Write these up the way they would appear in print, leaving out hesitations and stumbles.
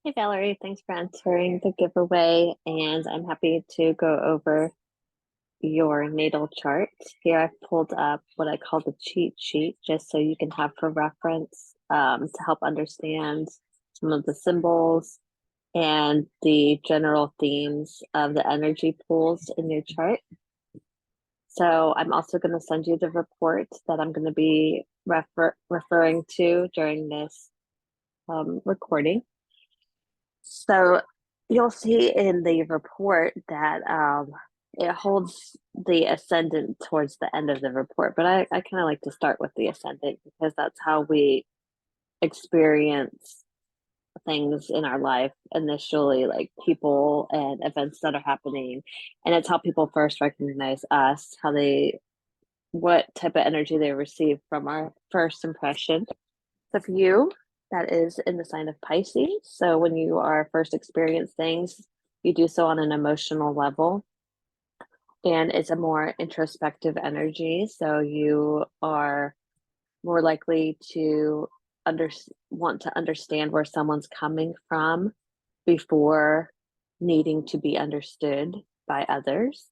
Hey Valerie, thanks for answering the giveaway, and I'm happy to go over your natal chart. Here I've pulled up what I call the cheat sheet, just so you can have for reference to help understand some of the symbols and the general themes of the energy pools in your chart. So I'm also going to send you the report that I'm going to be referring to during this recording. So you'll see in the report that it holds the ascendant towards the end of the report, but I kind of like to start with the ascendant because that's how we experience things in our life initially, like people and events that are happening. And it's how people first recognize us, what type of energy they receive from our first impression. So for you, that is in the sign of Pisces. So when you are first experience things, you do so on an emotional level. And it's a more introspective energy. So you are more likely to under want to understand where someone's coming from before needing to be understood by others.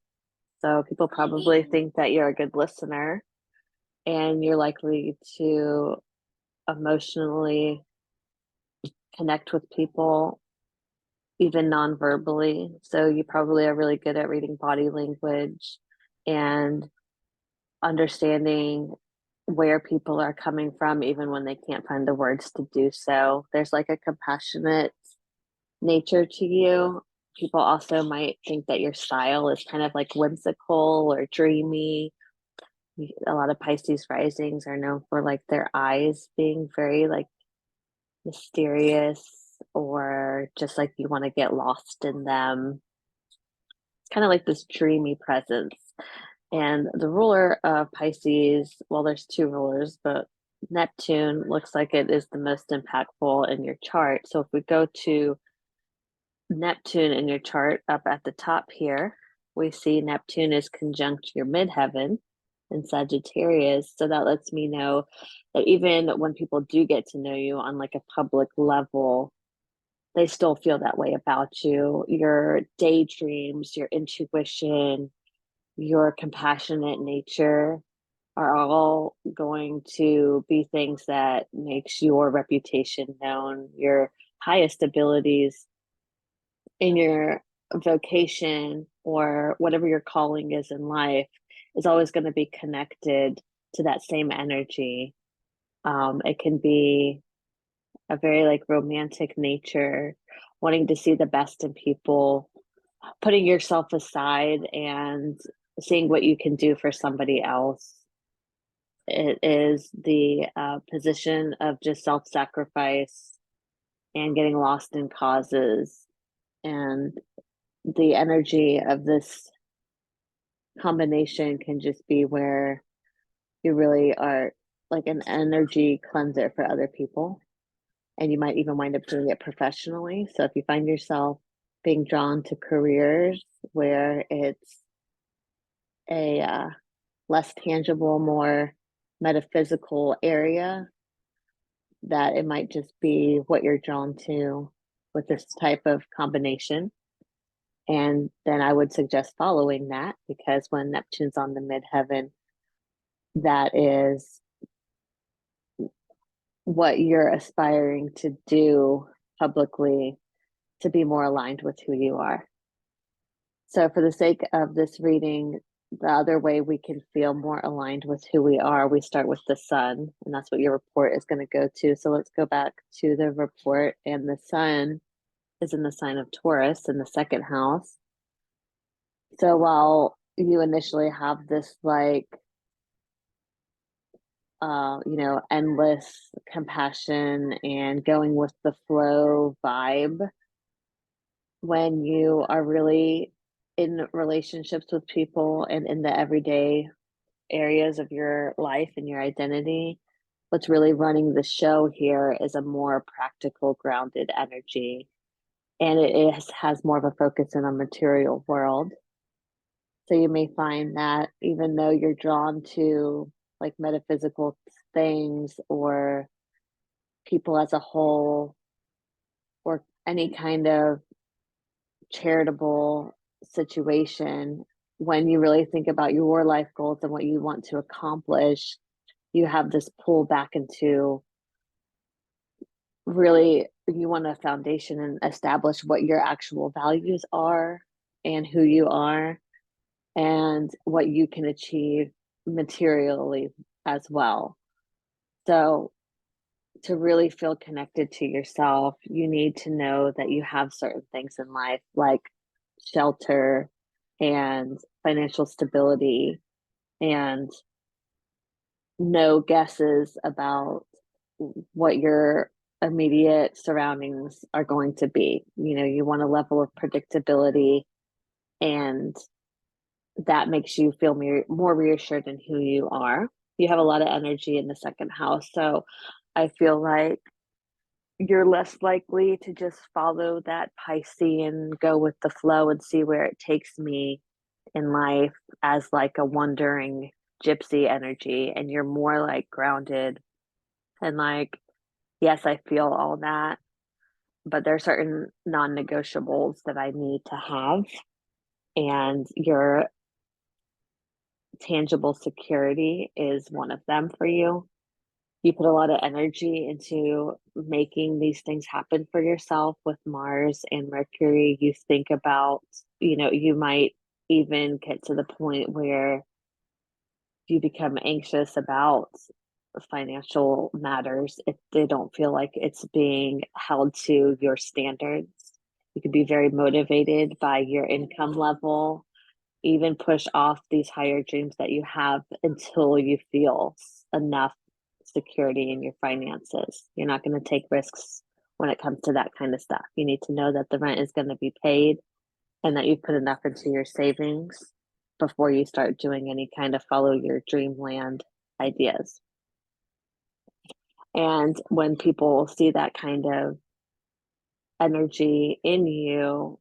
So people probably think that you're a good listener and you're likely to emotionally connect with people even non-verbally. So you probably are really good at reading body language and understanding where people are coming from, even when they can't find the words to do so. There's like a compassionate nature to you. People also might think that your style is kind of like whimsical or dreamy. A lot of Pisces risings are known for like their eyes being very like mysterious or just like you want to get lost in them. It's kind of like this dreamy presence. And the ruler of Pisces, well, there's two rulers, but Neptune looks like it is the most impactful in your chart. So if we go to Neptune in your chart up at the top here, we see Neptune is conjunct your midheaven in Sagittarius. So that lets me know that even when people do get to know you on like a public level, they still feel that way about you. Your daydreams, your intuition, your compassionate nature are all going to be things that makes your reputation known. Your highest abilities in your vocation or whatever your calling is in life is always going to be connected to that same energy. It can be a very like romantic nature, wanting to see the best in people, putting yourself aside and seeing what you can do for somebody else. It is the position of just self sacrifice and getting lost in causes. And the energy of this combination can just be where you really are like an energy cleanser for other people. And you might even wind up doing it professionally. So if you find yourself being drawn to careers where it's a less tangible, more metaphysical area, that it might just be what you're drawn to with this type of combination. And then I would suggest following that because when Neptune's on the midheaven, that is what you're aspiring to do publicly to be more aligned with who you are. So, for the sake of this reading, the other way we can feel more aligned with who we are, we start with the sun, and that's what your report is going to go to. So, let's go back to the report, and the sun is in the sign of Taurus in the second house. So, while you initially have this like endless compassion and going with the flow vibe, when you are really in relationships with people and in the everyday areas of your life and your identity, what's really running the show here is a more practical, grounded energy. And has more of a focus in a material world. So you may find that even though you're drawn to like metaphysical things or people as a whole or any kind of charitable situation, when you really think about your life goals and what you want to accomplish, you have this pull back into really you want a foundation and establish what your actual values are and who you are and what you can achieve materially as well. So, to really feel connected to yourself, you need to know that you have certain things in life like shelter and financial stability and no guesses about what your immediate surroundings are going to be. You know, you want a level of predictability, and that makes you feel more reassured in who you are. You have a lot of energy in the second house. So I feel like you're less likely to just follow that Piscean, go with the flow and see where it takes me in life as like a wandering gypsy energy. And you're more like grounded and like, yes, I feel all that, but there are certain non negotiables that I need to have. And your tangible security is one of them for you. You put a lot of energy into making these things happen for yourself with Mars and Mercury. You think about, you know, you might even get to the point where you become anxious about financial matters if they don't feel like it's being held to your standards. You can be very motivated by your income level, even push off these higher dreams that you have until you feel enough security in your finances. You're not going to take risks when it comes to that kind of stuff. You need to know that the rent is going to be paid and that you put enough into your savings before you start doing any kind of follow your dreamland ideas. And when people see that kind of energy in you,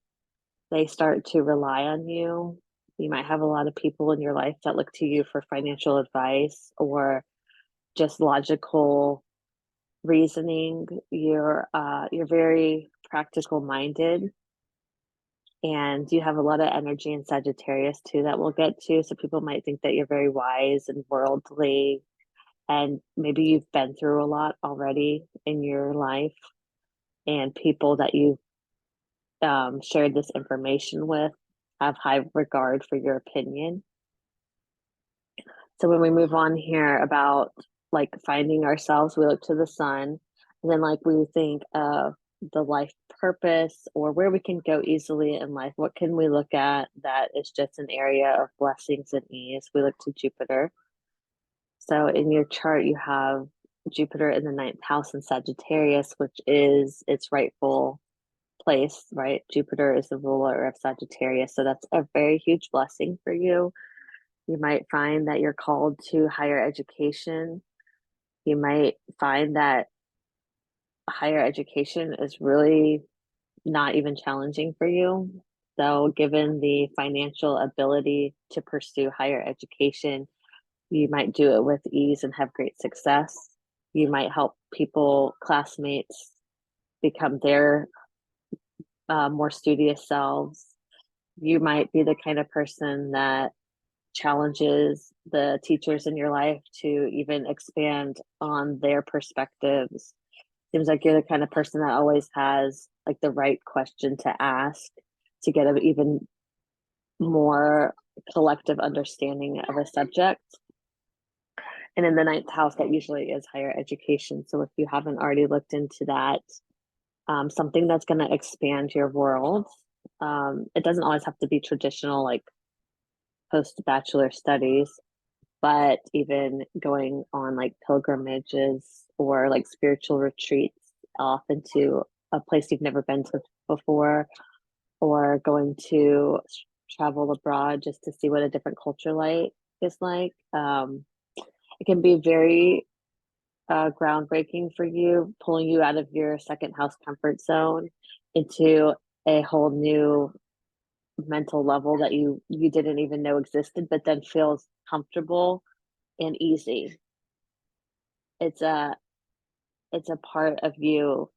they start to rely on you. You might have a lot of people in your life that look to you for financial advice or just logical reasoning. You're very practical minded, and you have a lot of energy in Sagittarius too that we'll get to. So people might think that you're very wise and worldly, and maybe you've been through a lot already in your life, and people that you've shared this information with have high regard for your opinion. So when we move on here about like finding ourselves, we look to the sun, and then like we think of the life purpose or where we can go easily in life. What can we look at that is just an area of blessings and ease? We look to Jupiter. So in your chart, you have Jupiter in the ninth house in Sagittarius, which is its rightful place, right? Jupiter is the ruler of Sagittarius. So that's a very huge blessing for you. You might find that you're called to higher education. You might find that higher education is really not even challenging for you. So, given the financial ability to pursue higher education, you might do it with ease and have great success. You might help people, classmates, become their more studious selves. You might be the kind of person that challenges the teachers in your life to even expand on their perspectives. Seems like you're the kind of person that always has like the right question to ask to get an even more collective understanding of a subject. And in the ninth house, that usually is higher education. So if you haven't already looked into that, something that's going to expand your world. It doesn't always have to be traditional, like post bachelor studies, but even going on like pilgrimages or like spiritual retreats off into a place you've never been to before, or going to travel abroad just to see what a different culture like is like. It can be very groundbreaking for you, pulling you out of your second house comfort zone into a whole new mental level that you didn't even know existed, but then feels comfortable and easy. It's a it's a part of you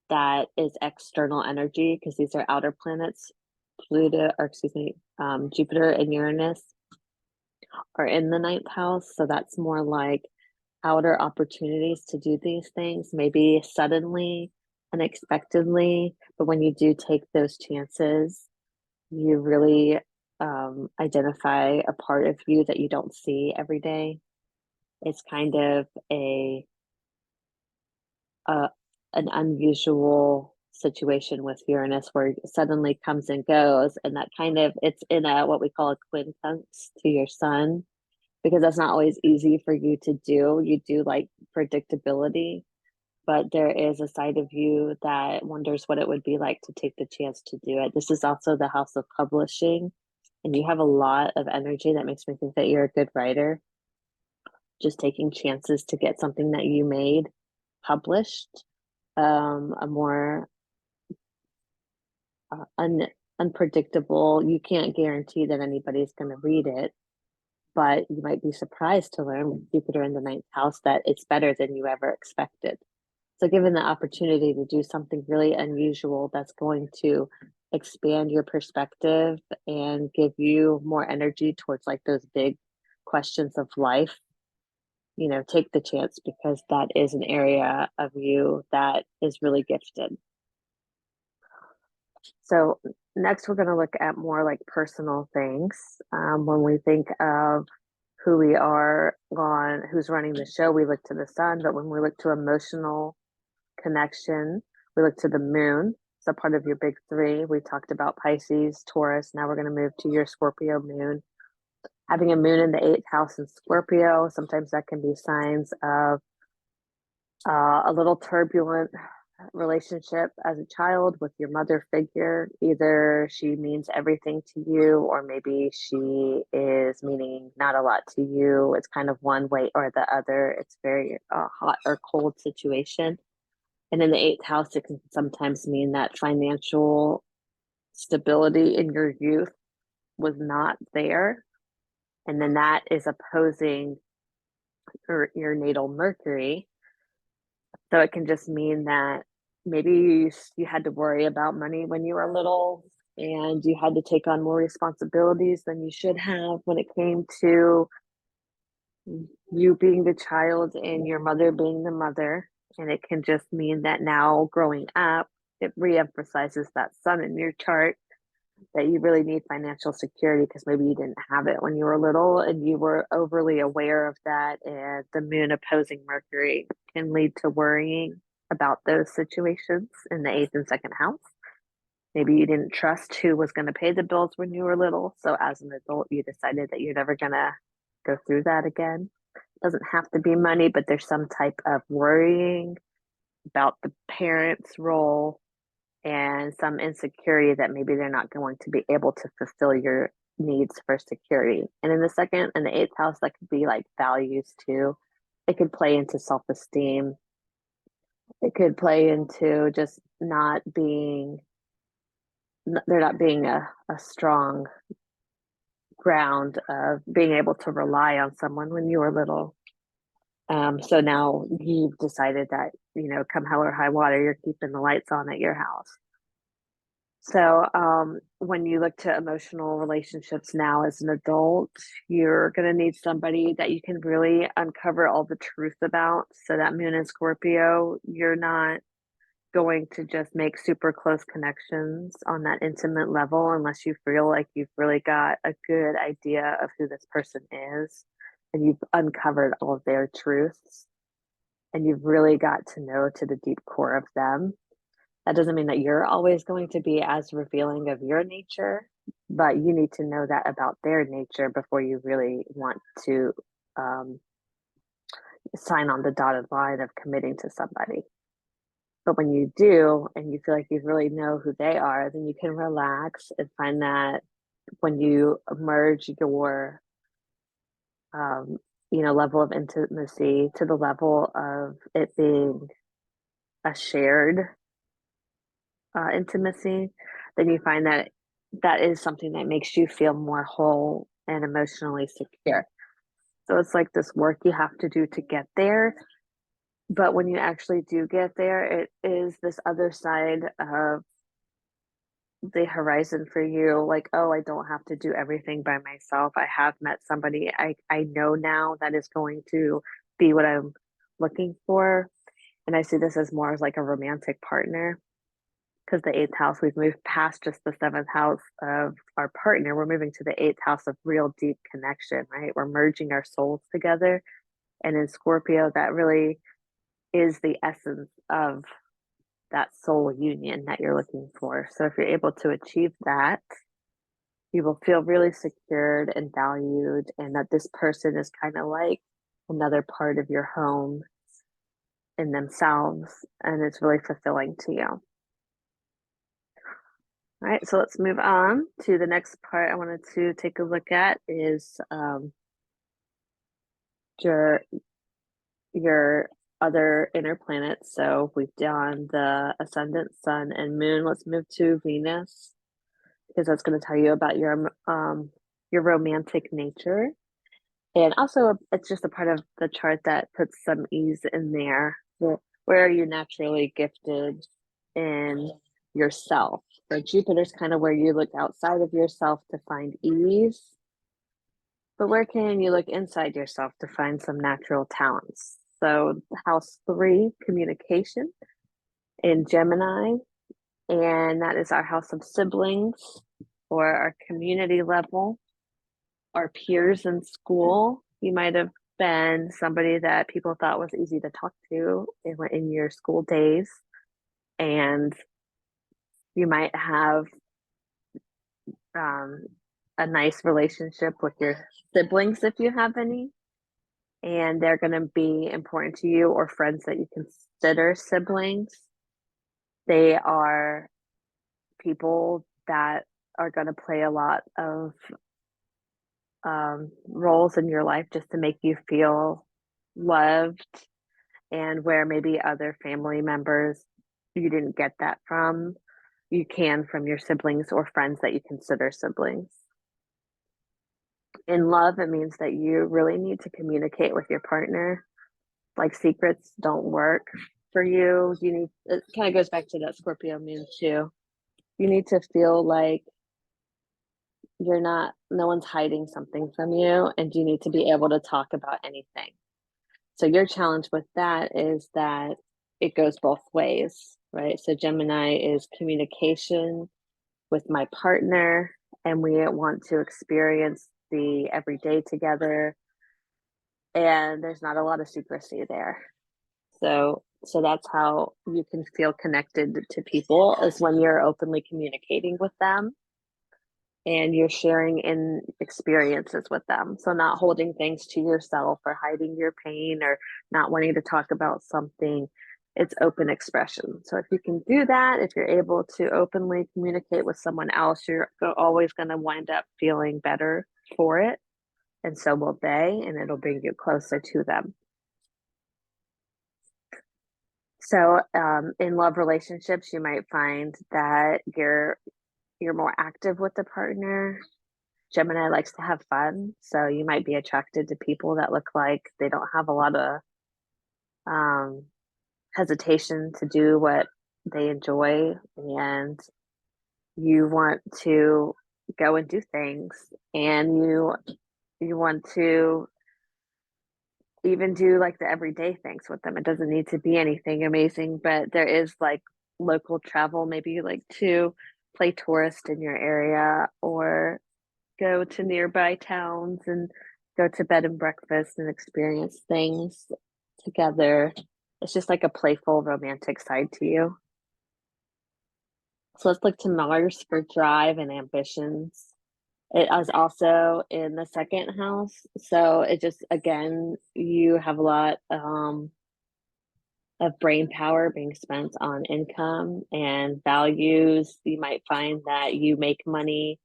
that is external energy because these are outer planets. Pluto, or excuse me, Jupiter and Uranus are in the ninth house. So that's more like outer opportunities to do these things, maybe suddenly, unexpectedly. But when you do take those chances, you really identify a part of you that you don't see every day. It's kind of a an unusual situation with Uranus where it suddenly comes and goes, and that kind of it's in a what we call a quincunx to your sun because that's not always easy for you to do. You do like predictability, but there is a side of you that wonders what it would be like to take the chance to do it. This is also the house of publishing, and you have a lot of energy that makes me think that you're a good writer, just taking chances to get something that you made published, a more unpredictable. You can't guarantee that anybody's going to read it, but you might be surprised to learn with Jupiter in the ninth house that it's better than you ever expected. So, given the opportunity to do something really unusual that's going to expand your perspective and give you more energy towards like those big questions of life, take the chance because that is an area of you that is really gifted. So, next, we're going to look at more like personal things. When we think of who we are on who's running the show, we look to the sun, but when we look to emotional connection, we look to the moon. So, part of your big three, we talked about Pisces, Taurus. Now, we're going to move to your Scorpio moon. Having a moon in the eighth house in Scorpio, sometimes that can be signs of a little turbulent relationship as a child with your mother figure. Either she means everything to you, or maybe she is meaning not a lot to you. It's kind of one way or the other. It's very hot or cold situation. And in the eighth house, it can sometimes mean that financial stability in your youth was not there. And then that is opposing your natal Mercury. So it can just mean that maybe you had to worry about money when you were little and you had to take on more responsibilities than you should have when it came to you being the child and your mother being the mother. And it can just mean that now growing up, it reemphasizes that sun in your chart that you really need financial security because maybe you didn't have it when you were little and you were overly aware of that. And the moon opposing Mercury can lead to worrying about those situations in the eighth and second house. Maybe you didn't trust who was going to pay the bills when you were little. So as an adult, you decided that you're never going to go through that again. It doesn't have to be money, but there's some type of worrying about the parent's role and some insecurity that maybe they're not going to be able to fulfill your needs for security. And in the second and the eighth house, that could be like values too. It could play into self esteem. It could play into just there not being a strong ground of being able to rely on someone when you were little. So now you've decided that, come hell or high water, you're keeping the lights on at your house. So, when you look to emotional relationships now as an adult, you're going to need somebody that you can really uncover all the truth about. So, that moon in Scorpio, you're not going to just make super close connections on that intimate level unless you feel like you've really got a good idea of who this person is and you've uncovered all of their truths and you've really got to know to the deep core of them. That doesn't mean that you're always going to be as revealing of your nature, but you need to know that about their nature before you really want to um, sign on the dotted line of committing to somebody. But when you do, and you feel like you really know who they are, then you can relax and find that when you merge your, um, level of intimacy to the level of it being a shared intimacy, then you find that that is something that makes you feel more whole and emotionally secure. So it's like this work you have to do to get there. But when you actually do get there, it is this other side of the horizon for you, like, "Oh, I don't have to do everything by myself. I have met somebody I know now that is going to be what I'm looking for." And I see this as more as like a romantic partner because the 8th house, we've moved past just the 7th house of our partner. We're moving to the 8th house of real deep connection, right? We're merging our souls together. And in Scorpio, that really is the essence of that soul union that you're looking for. So if you're able to achieve that, you will feel really secured and valued, and that this person is kind of like another part of your home in themselves, and it's really fulfilling to you. All right, so let's move on to the next part I wanted to take a look at is your your other inner planets. So we've done the ascendant, sun, and moon. Let's move to Venus because that's going to tell you about your romantic nature. And also, it's just a part of the chart that puts some ease in there. Where are you naturally gifted in yourself? So Jupiter's kind of where you look outside of yourself to find ease. But where can you look inside yourself to find some natural talents? So, house three, communication in Gemini, and that is our house of siblings or our community level, our peers in school. You might have been somebody that people thought was easy to talk to in your school days, and you might have um, a nice relationship with your siblings if you have any, and they're going to be important to you, or friends that you consider siblings. They are people that are going to play a lot of roles in your life just to make you feel loved, and where maybe other family members you didn't get that from, you can from your siblings or friends that you consider siblings. In love, it means that you really need to communicate with your partner. Like secrets don't work for you. You need, it kind of goes back to that Scorpio moon too. You need to feel like you're not, no one's hiding something from you, and you need to be able to talk about anything. So your challenge with that is that it goes both ways, right? So Gemini is communication with my partner, and we want to experience the everyday together, and there's not a lot of secrecy there. So that's how you can feel connected to people, is when you're openly communicating with them and you're sharing in experiences with them. So not holding things to yourself or hiding your pain or not wanting to talk about something. It's open expression. So if you can do that, if you're able to openly communicate with someone else, you're always going to wind up feeling better for it. And so will they, and it'll bring you closer to them. So in love relationships, you might find that you're more active with the partner. Gemini likes to have fun, so you might be attracted to people that look like they don't have a lot of um, hesitation to do what they enjoy, and you want to go and do things, and you want to even do like the everyday things with them. It doesn't need to be anything amazing, but there is like local travel, maybe like to play tourist in your area, or go to nearby towns and go to bed and breakfast and experience things together. It's just like a playful romantic side to you. So let's look to Mars for drive and ambitions. It is also in the second house. So it just, again, you have a lot of brain power being spent on income and values. You might find that you make money,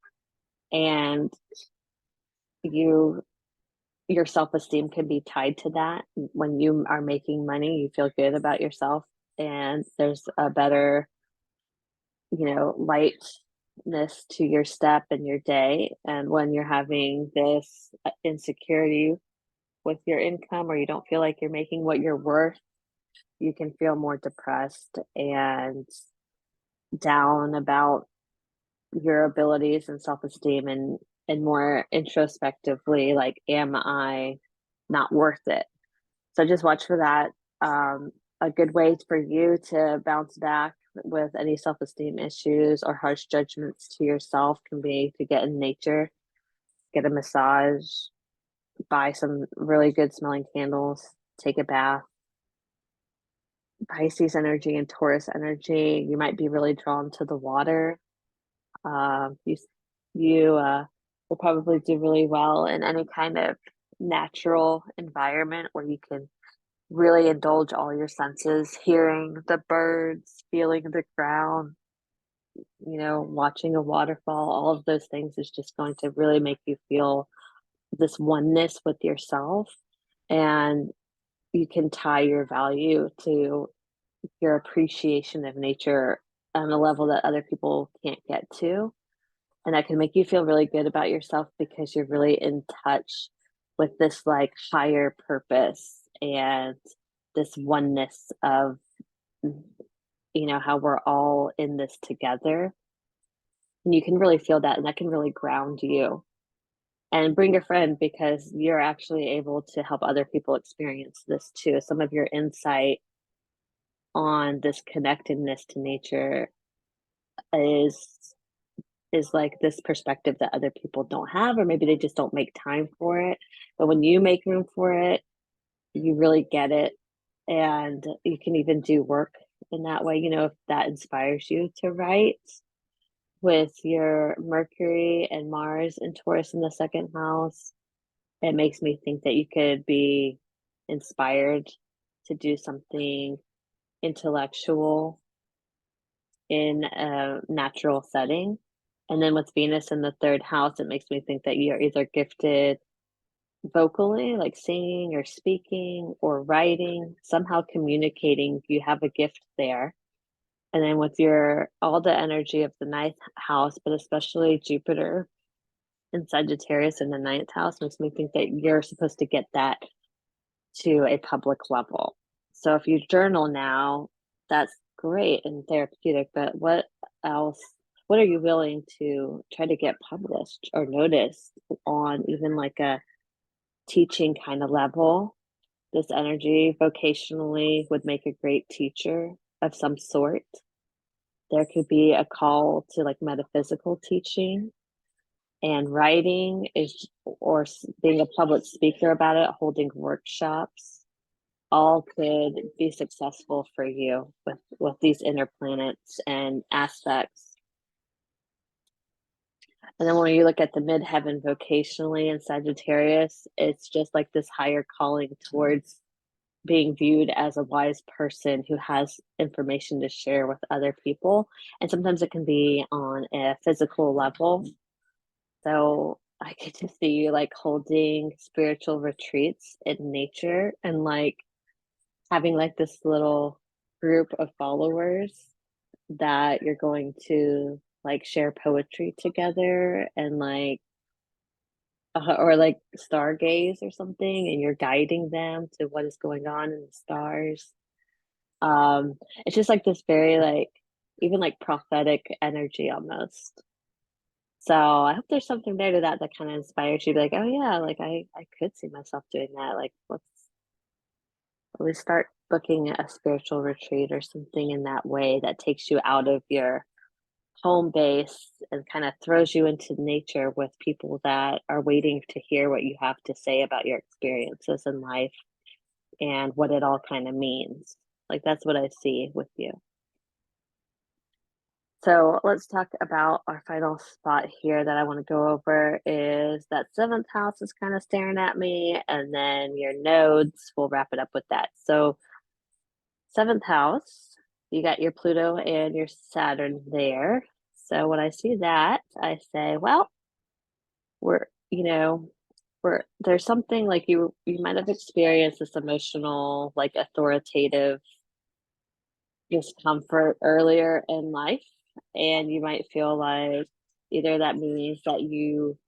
and you your self-esteem can be tied to that. When you are making money, you feel good about yourself, and there's a better, lightness to your step in your day. And when you're having this insecurity with your income, or you don't feel like you're making what you're worth, you can feel more depressed and down about your abilities and self-esteem and more introspectively like, am I not worth it? So just watch for that. A good way for you to bounce back with any self-esteem issues or harsh judgments to yourself can be to get in nature, get a massage, buy some really good smelling candles, take a bath. Pisces energy and Taurus energy, you might be really drawn to the water. You will probably do really well in any kind of natural environment where you can really indulge all your senses, hearing the birds, feeling the ground, watching a waterfall. All of those things is just going to really make you feel this oneness with yourself, and you can tie your value to your appreciation of nature on a level that other people can't get to. And that can make you feel really good about yourself because you're really in touch with this like higher purpose and this oneness of, how we're all in this together. And you can really feel that, and that can really ground you. And bring a friend because you're actually able to help other people experience this too. Some of your insight on this connectedness to nature is is like this perspective that other people don't have, or maybe they just don't make time for it. But when you make room for it, you really get it. And you can even do work in that way, if that inspires you to write with your Mercury and Mars and Taurus in the second house. It makes me think that you could be inspired to do something intellectual in a natural setting. And then with Venus in the third house, it makes me think that you're either gifted vocally, like singing or speaking or writing, somehow communicating. You have a gift there. And then with your all the energy of the ninth house, but especially Jupiter and Sagittarius in the ninth house, makes me think that you're supposed to get that to a public level. So if you journal now, that's great and therapeutic, but what else? What are you willing to try to get published or noticed on, even like a teaching kind of level? This energy vocationally would make a great teacher of some sort. There could be a call to like metaphysical teaching, and writing is, or being a public speaker about it, holding workshops, all could be successful for you with these inner planets and aspects. And then when you look at the midheaven vocationally in Sagittarius, it's just like this higher calling towards being viewed as a wise person who has information to share with other people. And sometimes it can be on a physical level. So I could just see you like holding spiritual retreats in nature and like having like this little group of followers that you're going to like share poetry together and like or like stargaze or something, and you're guiding them to what is going on in the stars. It's just like this very like even like prophetic energy almost. So I hope there's something there to that that kind of inspires you to be like, oh yeah, like I could see myself doing that. Like let's start booking a spiritual retreat or something in that way that takes you out of your home base and kind of throws you into nature with people that are waiting to hear what you have to say about your experiences in life and what it all kind of means. Like that's what I see with you. So let's talk about our final spot here that I want to go over is that seventh house is kind of staring at me, and then your nodes, we'll wrap it up with that. So seventh house, you got your Pluto and your Saturn there. So when I see that, I say, well, we're, there's something like you might have experienced this emotional, like authoritative discomfort earlier in life, and you might feel like either that means that you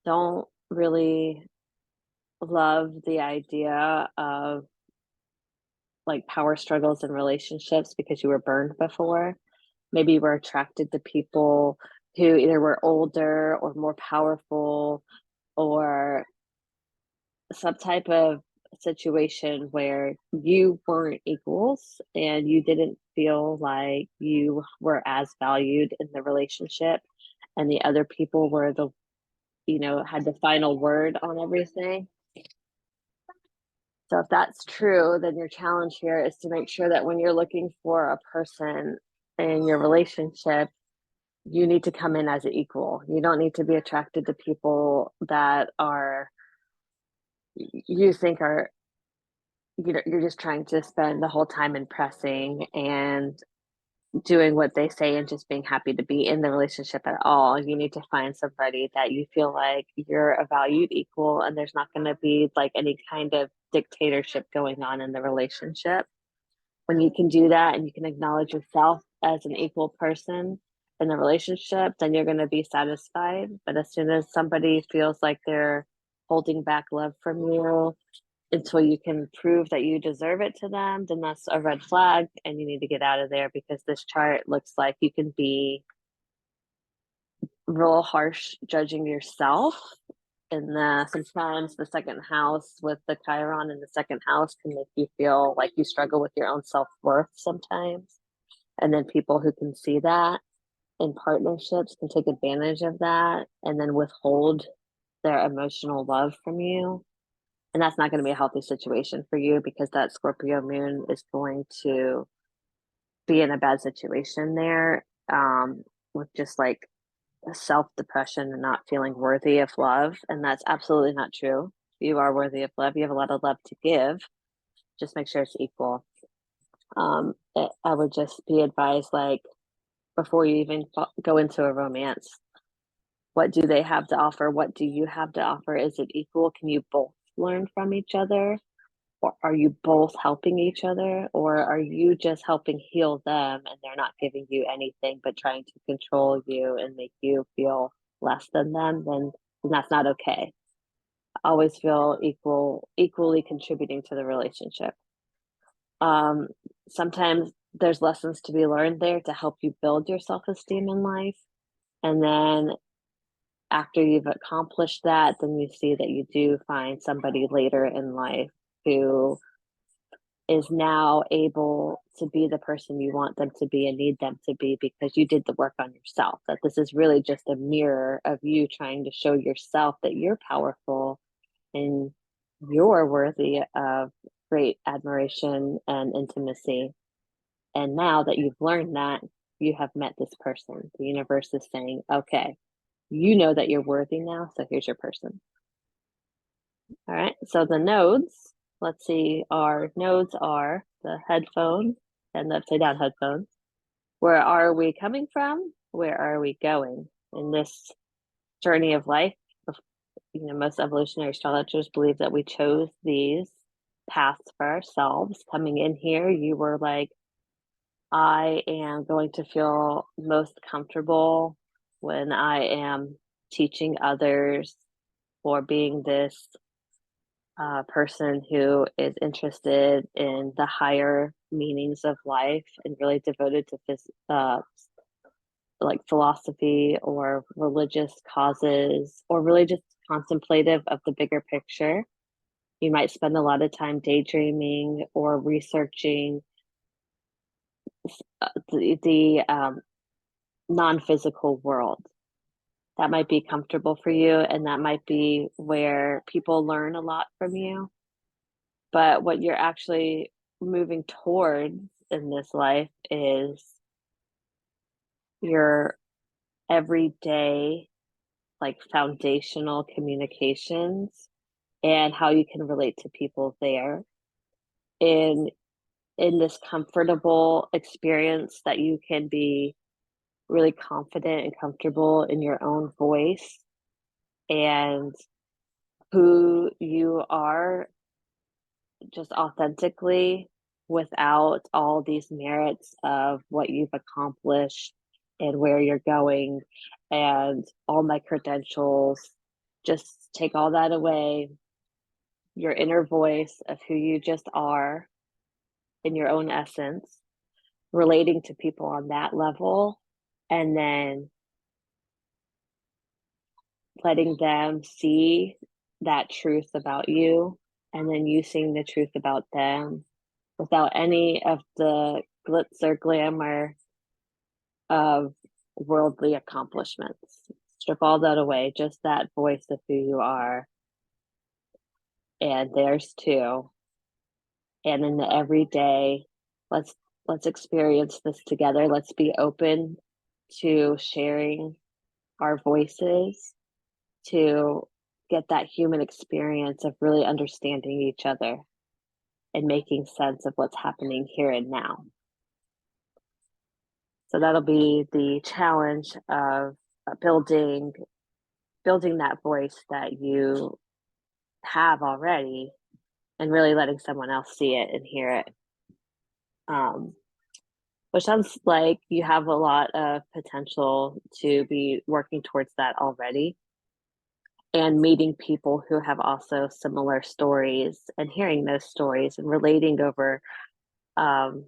don't really love the idea of like power struggles in relationships because you were burned before. Maybe you were attracted to people who either were older or more powerful, or some type of situation where you weren't equals and you didn't feel like you were as valued in the relationship, and the other people were the, had the final word on everything. So if that's true, then your challenge here is to make sure that when you're looking for a person in your relationship, you need to come in as an equal. You don't need to be attracted to people that are, you think are, you're just trying to spend the whole time impressing and doing what they say and just being happy to be in the relationship at all. You need to find somebody that you feel like you're a valued equal, and there's not going to be like any kind of dictatorship going on in the relationship. When you can do that and you can acknowledge yourself as an equal person in the relationship, then you're going to be satisfied. But as soon as somebody feels like they're holding back love from you until you can prove that you deserve it to them, then that's a red flag and you need to get out of there, because this chart looks like you can be real harsh judging yourself. And sometimes the second house with the Chiron in the second house can make you feel like you struggle with your own self-worth sometimes. And then people who can see that in partnerships can take advantage of that and then withhold their emotional love from you. And that's not going to be a healthy situation for you, because that Scorpio moon is going to be in a bad situation there, with just like self depression and not feeling worthy of love. And that's absolutely not true. You are worthy of love. You have a lot of love to give. Just make sure it's equal. I would just be advised, like, before you even go into a romance, what do they have to offer? What do you have to offer? Is it equal? Can you both learn from each other? Or are you both helping each other? Or are you just helping heal them and they're not giving you anything but trying to control you and make you feel less than them? Then that's not okay. Always feel equally contributing to the relationship. Um, Sometimes there's lessons to be learned there to help you build your self-esteem in life. And then after you've accomplished that, then you see that you do find somebody later in life who is now able to be the person you want them to be and need them to be, because you did the work on yourself. That this is really just a mirror of you trying to show yourself that you're powerful and you're worthy of great admiration and intimacy. And now that you've learned that, you have met this person. The universe is saying, okay, you know that you're worthy now, so here's your person. All right, so the nodes, let's see, our nodes are the headphone and the upside down headphones. Where are we coming from? Where are we going in this journey of life? Most evolutionary astrologers believe that we chose these paths for ourselves. Coming in here, you were like, I am going to feel most comfortable when I am teaching others, or being this person who is interested in the higher meanings of life and really devoted to like philosophy or religious causes, or really just contemplative of the bigger picture. You might spend a lot of time daydreaming or researching the non-physical world. That might be comfortable for you, and that might be where people learn a lot from you. But what you're actually moving towards in this life is your everyday, like, foundational communications and how you can relate to people there in this comfortable experience, that you can be really confident and comfortable in your own voice and who you are, just authentically, without all these merits of what you've accomplished and where you're going and all my credentials. Just take all that away, your inner voice of who you just are, in your own essence, relating to people on that level, and then letting them see that truth about you, and then you seeing the truth about them without any of the glitz or glamour of worldly accomplishments. Strip all that away, just that voice of who you are, and theirs too. And in the everyday, let's let's experience this together. Let's be open to sharing our voices to get that human experience of really understanding each other and making sense of what's happening here and now. So that'll be the challenge of building that voice that you have already and really letting someone else see it and hear it. Um, which sounds like you have a lot of potential to be working towards that already and meeting people who have also similar stories and hearing those stories and relating over um,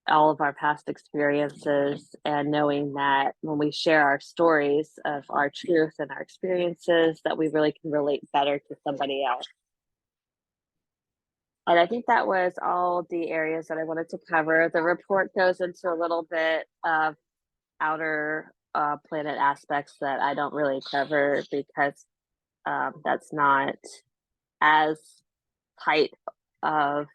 all of our past experiences and knowing that when we share our stories of our truth and our experiences that we really can relate better to somebody else. And I think that was all the areas that I wanted to cover. The report goes into a little bit of outer planet aspects that I don't really cover because that's not as tight of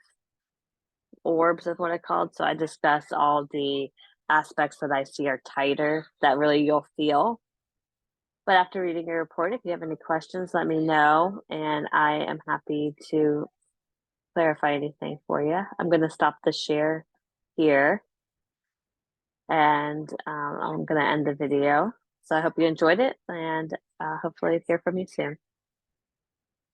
orbs is what I called. So I discuss all the aspects that I see are tighter that really you'll feel. But after reading your report, if you have any questions, let me know, and I am happy to clarify anything for you. I'm going to stop the share here, and I'm going to end the video. So I hope you enjoyed it, and hopefully hear from you soon.